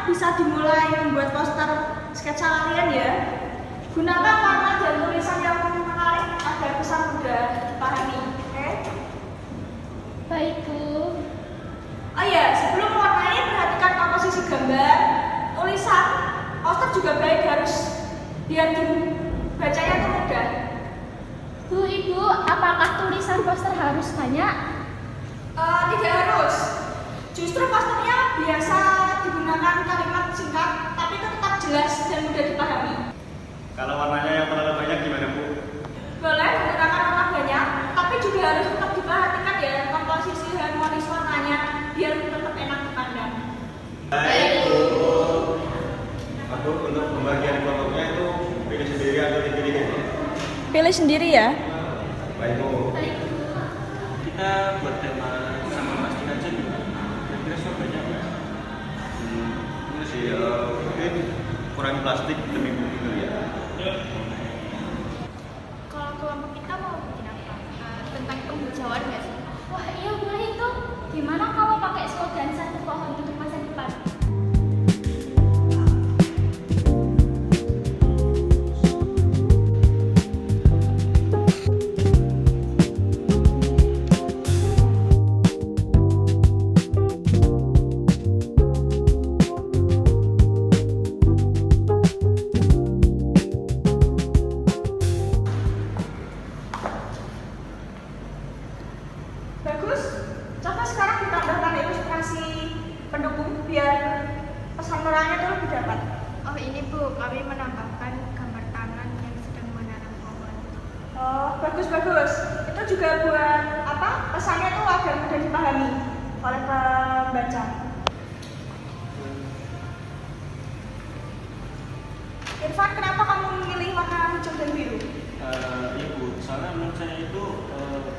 bisa dimulai membuat poster sketsa kalian ya. Gunakan warna dan tulisan yang menarik agar pesan mudah dipahami. Oke? Baik, Bu. Oh iya, sebelum mewarnai perhatikan komposisi gambar, tulisan, poster juga baik harus biar dibacanya itu mudah. Bu, Ibu, apakah tulisan poster harus banyak? Tidak harus. Justru posternya biasa digunakan kalimat singkat, tapi itu tetap jelas dan mudah dipahami. Kalau warnanya yang terlalu banyak gimana, Bu? Boleh menggunakan warna banyak, tapi juga harus tetap diperhatikan ya komposisi harmonis warnanya biar tetap enak dipandang. Baik, Bu. Aku untuk pembagian kelompoknya itu pilih sendiri atau dipilih ini? Pilih sendiri ya. Baik, Bu. Baik, Bu. Kita buat tema sama plastik aja nih. Kira-kira banyak nggak? Ini sih mungkin kurangi plastik demi bumi dulu ya. Kalau kelompok kita mau bikin apa? Tentang penghijauan nggak sih? Wah, iya boleh itu. Gimana kalau pakai slogan satu pohon untuk masa depan? Bagus. Coba sekarang ditambahkan ilustrasi pendukung biar pesan moralnya itu lebih dapat. Oh ini Bu, kami menambahkan gambar tangan yang sedang menanam pohon. Oh, bagus. Itu juga buat apa? Pesannya itu agar mudah dipahami oleh pembaca. Irfan, kenapa kamu memilih warna hijau dan biru? Iya, Bu. Soalnya menurut saya itu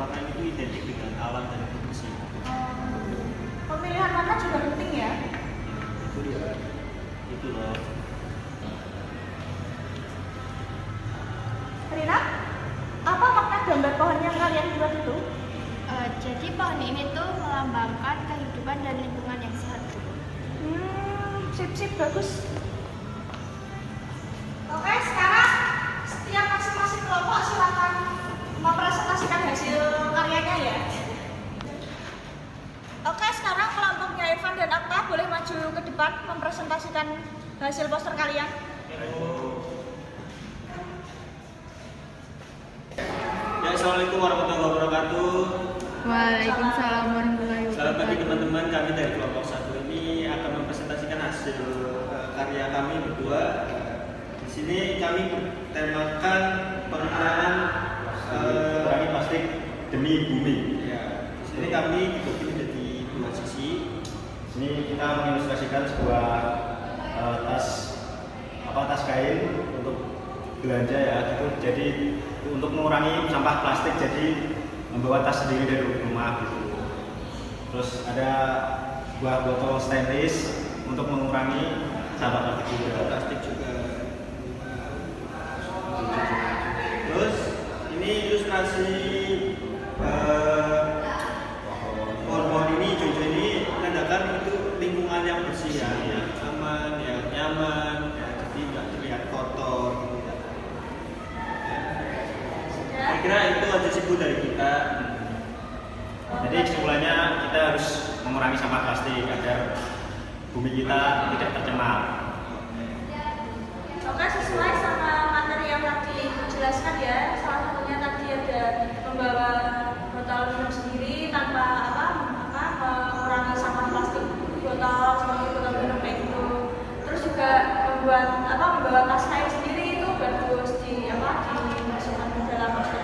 warna itu identik dengan alam dan kebersihan. Pemilihan warna juga penting ya. Itu dia. Itu loh. Rina, apa makna gambar pohon yang kalian buat itu? Jadi pohon ini tuh melambangkan kehidupan dan lingkungan yang sehat. Sip, bagus. Oke, sekarang setiap masing-masing kelompok silakan mempresentasikan hasil karyanya ya. Oke, sekarang kelompoknya Irfan dan Akta boleh maju ke depan mempresentasikan hasil poster kalian. Ya, Assalamualaikum warahmatullahi wabarakatuh. Waalaikumsalam warahmatullahi Selamat pagi teman-teman, kami dari kelompok 1 ini akan mempresentasikan hasil karya kami berdua. Di sini kami bertemakan pengurangan Kurangi plastik demi bumi. ya. Di sini kami dibagi menjadi 2 sisi. Ini kita mengilustrasikan sebuah tas kain untuk belanja ya gitu. Jadi untuk mengurangi sampah plastik jadi membawa tas sendiri dari rumah gitu. Terus ada buah botol stainless untuk mengurangi sampah plastik juga. Terus ini ilustrasi pohon ini, hijau ini menandakan itu lingkungan yang bersih ya, yang aman, yang nyaman, ya, jadi nggak terlihat kotor. Saya kira itu aja sih Bu dari kita. Jadi kesimpulannya kita harus mengurangi sampah plastik agar bumi kita tidak tercemar. Oke, sesuai sama materi yang tadi dijelaskan ya. Salah satunya tadi ada membawa botol minum sendiri tanpa mengurangi sampah plastik botol seperti botol minum kayak gitu. Terus juga membawa tas kain sendiri itu bagus dimasukkan ke dalam poster.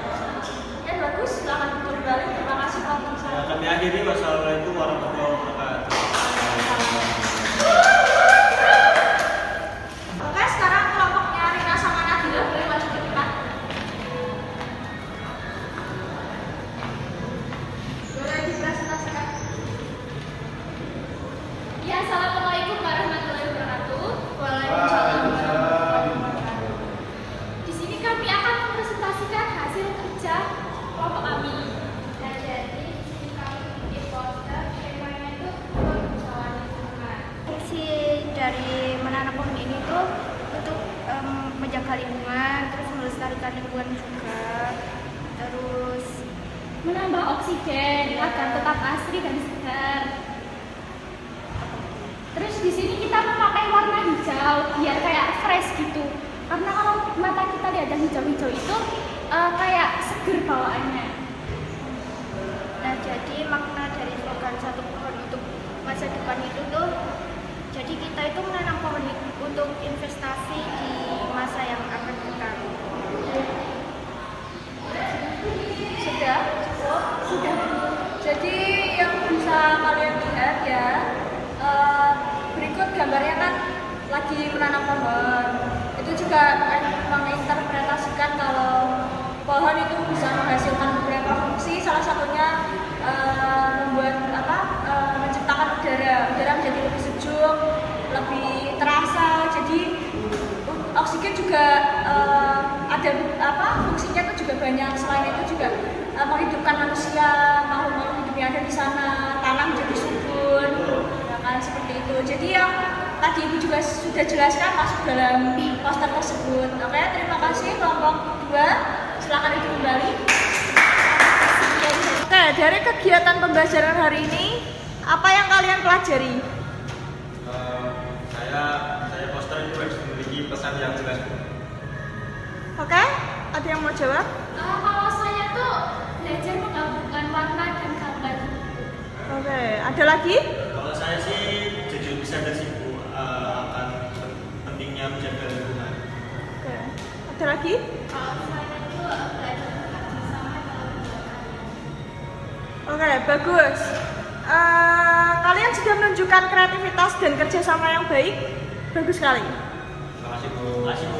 Oke, bagus. Silakan tutup balik. Terima kasih Pak. Ya, kami akhiri, wassalamualaikum warahmatullahi wabarakatuh. Oke, sekarang kelompoknya Rina sama Nadila boleh maju ke depan. menambah oksigen agar tetap asri dan segar. Terus di sini kita memakai warna hijau biar kayak fresh gitu. Karena kalau mata kita lihat yang hijau-hijau itu kayak seger bawaannya. Nah, jadi makna dari slogan satu pohon untuk masa depan itu tuh, jadi kita itu menanam pohon untuk investasi di masa yang akan datang. Sudah cukup. Jadi yang bisa kalian lihat ya, berikut gambarnya kan lagi menanam pohon. Itu juga menginterpretasikan kalau pohon itu bisa menghasilkan beberapa fungsi. Salah satunya menciptakan udara menjadi lebih sejuk, lebih terasa. Jadi oksigen juga ada fungsinya itu juga banyak. Selain itu juga menghidupkan manusia, makhluk-makhluk hidup yang ada di sana, tanah menjadi subur, ya kan, seperti itu. Jadi yang tadi Ibu juga sudah jelaskan masuk dalam poster tersebut. Oke, terima kasih kelompok 2. Silakan itu kembali. Oke, dari kegiatan pembelajaran hari ini, apa yang kalian pelajari? Saya poster itu harus memiliki pesan yang jelas. Oke, ada yang mau jawab? Kalau saya tuh belajar menggabungkan warna dan gambar. Oke, ada lagi? Kalau saya sih jujur bisa tersipu akan pentingnya menjaga lingkungan. Oke, ada lagi? Kalau saya tuh belajar bekerja sama dalam Oke, bagus. Kalian sudah menunjukkan kreativitas dan kerjasama yang baik. Bagus sekali. Terima kasih Bu. Terima kasih Bu.